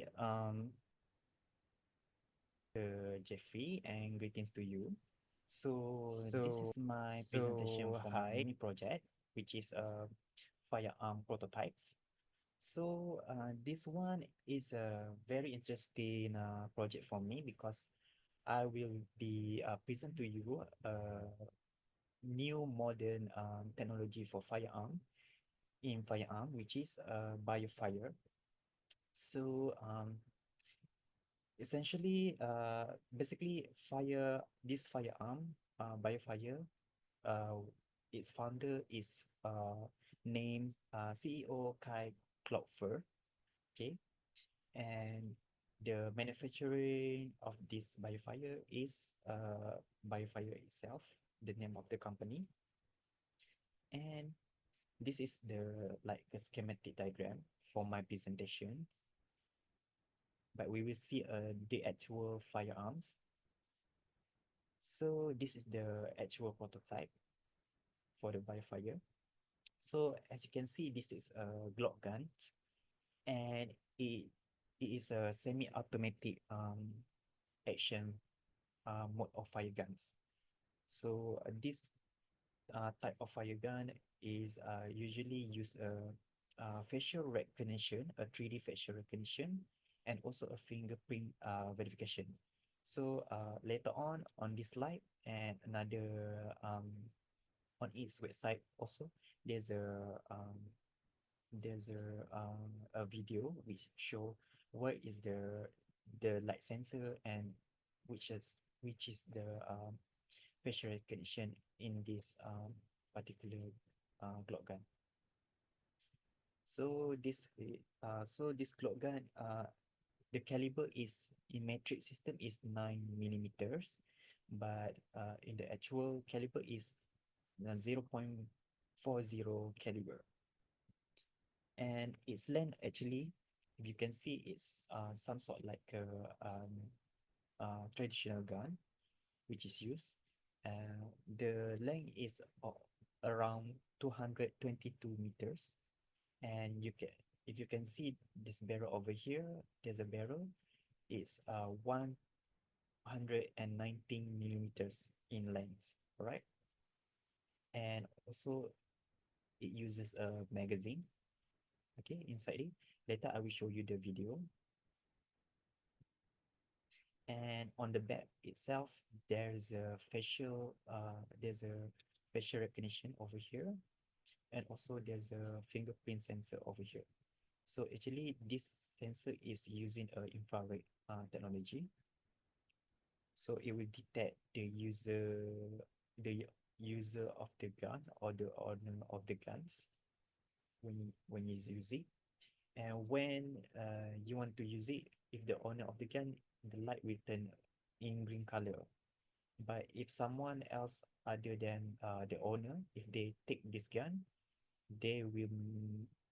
Hi, Jeffrey, and greetings to you. So this is my presentation for my mini project, which is firearm prototypes. This one is a very interesting project for me because I will be present to you new modern technology for firearm in firearm, which is Biofire. So essentially, basically, this firearm, Biofire, uh, its founder is named CEO Kai Klopfer, okay, and the manufacturing of this Biofire is Biofire itself, the name of the company, and this is the like the schematic diagram for my presentation. But we will see the actual firearms. So this is the actual prototype for the Biofire. So as you can see, this is a Glock gun, and it is a semi-automatic action mode of fire guns. So this type of fire gun is usually use a facial recognition, a 3D facial recognition, and also a fingerprint verification. So later on this slide and another on its website also, there's a a video which show what is the light sensor and which is the facial recognition in this particular Glock gun. So this Glock gun, the caliber is in metric system is 9 millimeters, but in the actual caliber is 0.40 caliber. And its length actually, if you can see, it's some sort like a traditional gun which is used. The length is around 222 meters, and you can, if you can see this barrel over here, there's a barrel. It's 119 millimeters in length, right? And also it uses a magazine, okay, inside it. Later I will show you the video. And on the back itself, there's a facial recognition over here, and also there's a fingerprint sensor over here. So actually this sensor is using a infrared technology. So it will detect the user of the gun or the owner of the guns when you use it. And when you want to use it, if the owner of the gun, the light will turn in green color. But if someone else other than the owner, if they take this gun, they will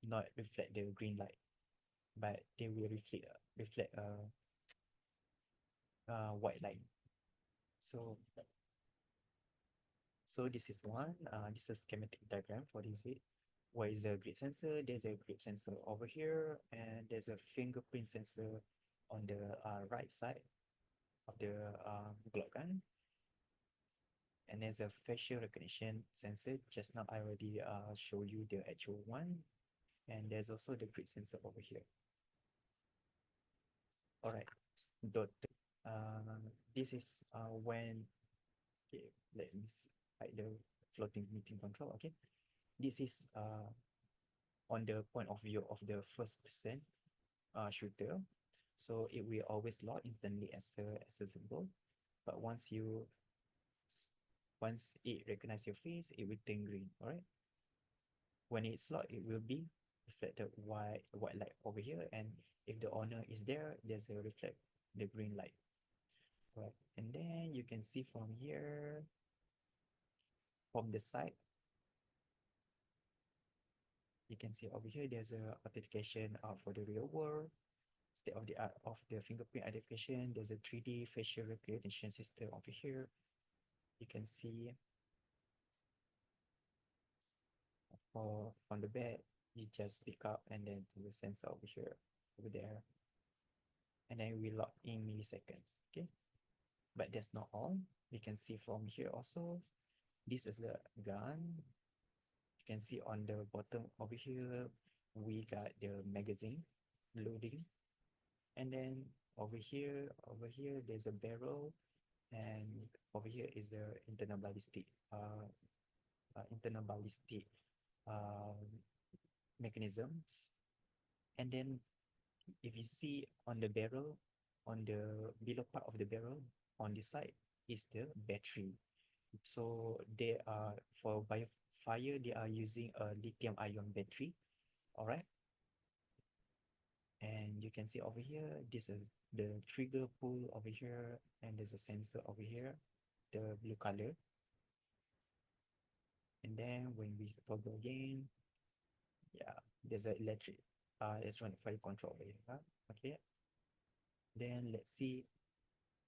not reflect the green light, but they will reflect white light. So this is one. This is schematic diagram for this. What is a grip sensor? There's a grip sensor over here, and there's a fingerprint sensor on the right side of the Glock gun. And there's a facial recognition sensor. Just now I already show you the actual one. And there's also the grip sensor over here. All right. Dot. This is when, okay, let me see, like the floating meeting control. Okay, this is on the point of view of the first person shooter. So it will always load instantly as accessible. But once it recognize your face, it will turn green. All right. When it's locked, it will be reflected white light over here, and if the owner is there, there's a reflect the green light. Right, and then you can see from here, from the side, you can see over here there's a authentication for the real world, state of the art of the fingerprint identification. There's a 3D facial recognition system over here. You can see from the back, you just pick up and then to the sensor over here, over there. and then we log in milliseconds. Okay, but that's not all. We can see from here also, this is the gun. You can see on the bottom over here, we got the magazine loading, and then over here, there's a barrel, and over here is the internal ballistic uh, mechanisms. And then if you see on the barrel, on the below part of the barrel, on this side is the battery. So they are for biofire, they are using a lithium ion battery. All right. And you can see over here, this is the trigger pull over here, and there's a sensor over here, the blue color. And then when we toggle again, yeah, there's an electronic fire control over here. Huh? Okay. Then let's see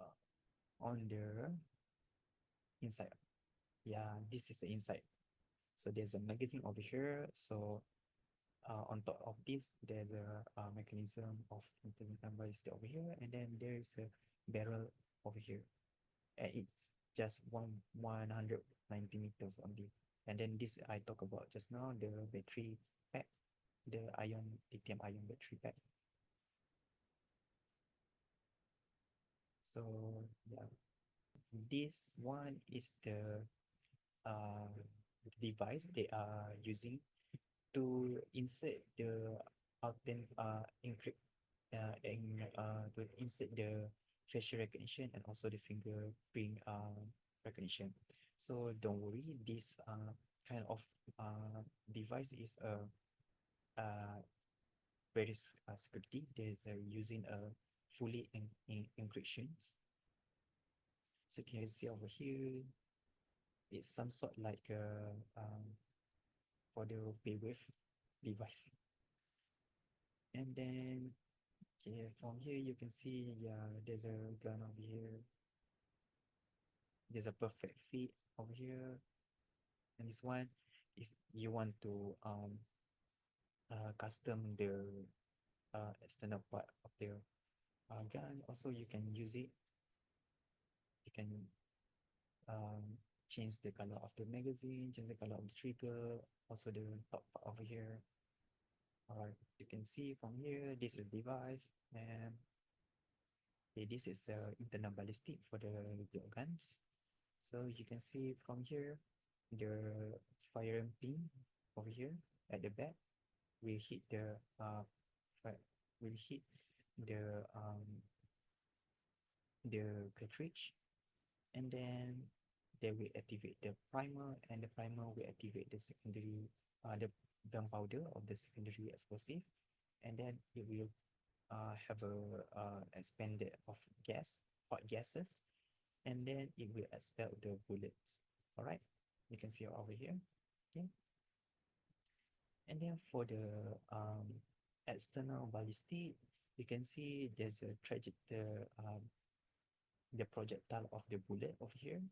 uh, on the inside. Yeah, this is the inside. So there's a magazine over here. So on top of this, there's a mechanism of internal ballistic over here, and then there's a barrel over here, and it's just 190 meters only. And then this I talk about just now, the battery pack, the lithium ion battery pack. So yeah, this one is the uh, device they are using to insert the encrypt to insert the facial recognition and also the fingerprint recognition. So don't worry, this kind of device is a very security. There's using a fully encryptions. So can you see over here? It's some sort like for the paywave device. And then okay, from here you can see, yeah, there's a gun over here. There's a perfect fit over here. And this one, if you want to custom the external part of the gun, also you can use it. You can change the color of the magazine, change the color of the trigger, also the top part over here. Alright, you can see from here, this is device, and okay, this is the internal ballistic for the guns. So you can see from here, the firearm pin over here at the back will hit the will hit the cartridge, and then they will activate the primer, and the primer will activate the secondary the gunpowder of the secondary explosive, and then it will have a expanded of hot gases, and then it will expel the bullets. All right, you can see over here. Okay, and then for the external ballistic, you can see there's a trajectory, the projectile of the bullet over here,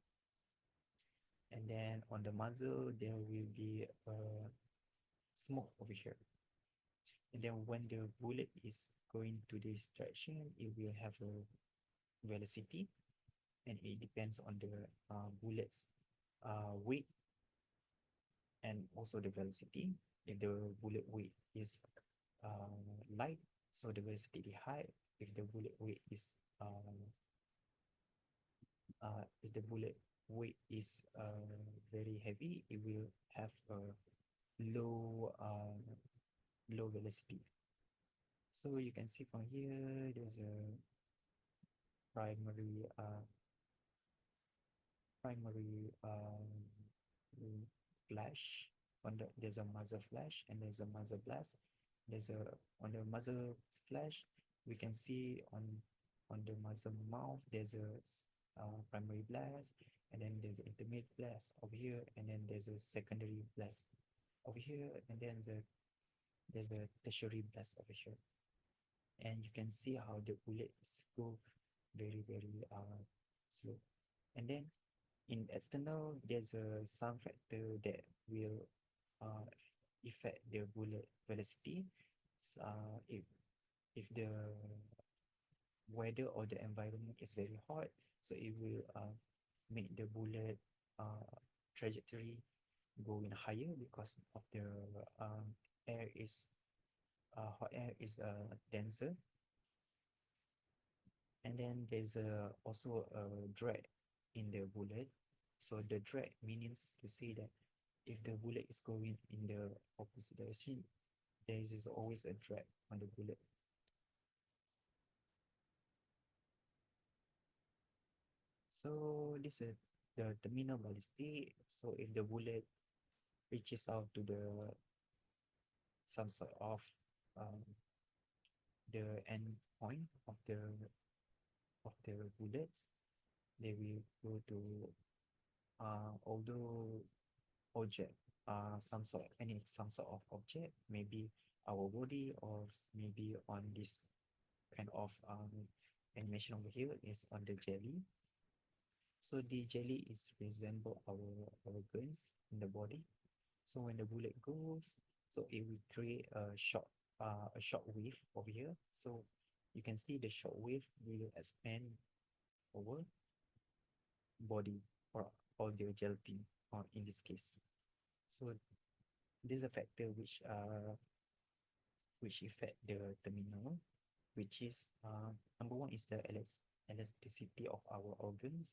and then on the muzzle there will be smoke over here, and then when the bullet is going to this direction, it will have a velocity, and it depends on the bullet's weight and also the velocity. If the bullet weight is light, so the velocity high. If the bullet weight is the bullet weight is very heavy, it will have a low velocity. So you can see from here, there's a primary flash. There's a muzzle flash, and there's a muzzle blast. There's a On the muzzle flash, we can see on the muzzle mouth there's a primary blast, and then there's an intermediate blast over here, and then there's a secondary blast over here, and then there's a tertiary blast over here. And you can see how the bullets go very slow. And then in external, there's a some factor that will affect the bullet velocity. If the weather or the environment is very hot, so it will make the bullet trajectory going higher because of the um, air is hot air is denser. And then there's also a drag in the bullet. So the drag means to say that if the bullet is going in the opposite direction, there is always a drag on the bullet. So this is the terminal ballistic. So if the bullet reaches out to the some sort of um, the end point of the bullets, they will go to although object, some sort of object, maybe our body or maybe on this kind of animation over here is on the jelly. So the jelly is resemble our guns in the body. So when the bullet goes, so it will create a short wave over here. So you can see the short wave will expand over body or the gelatin or in this case. So this is a factor which affect the terminal, which is number one is the elasticity of our organs.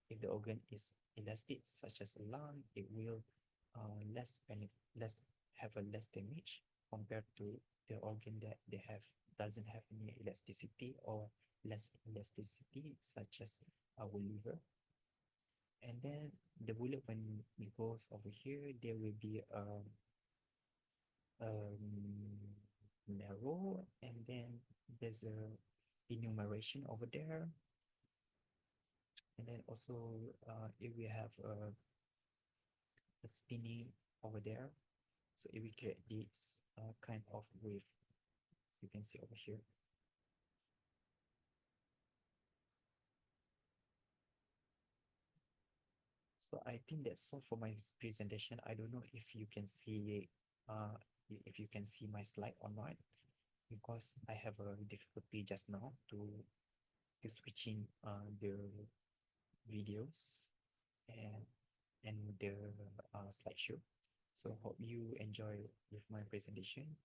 If the organ is elastic, such as a lung, it will less have a less damage compared to the organ that they have doesn't have any elasticity or less elasticity, such as our liver. And then the bullet when it goes over here, there will be narrow, and then there's a enumeration over there, and then also if we have a spinning over there, so if we create this kind of wave, you can see over here. So I think that's all for my presentation. I don't know if you can see if you can see my slide or not, because I have a difficulty just now to switching the videos and the slideshow. So hope you enjoy with my presentation.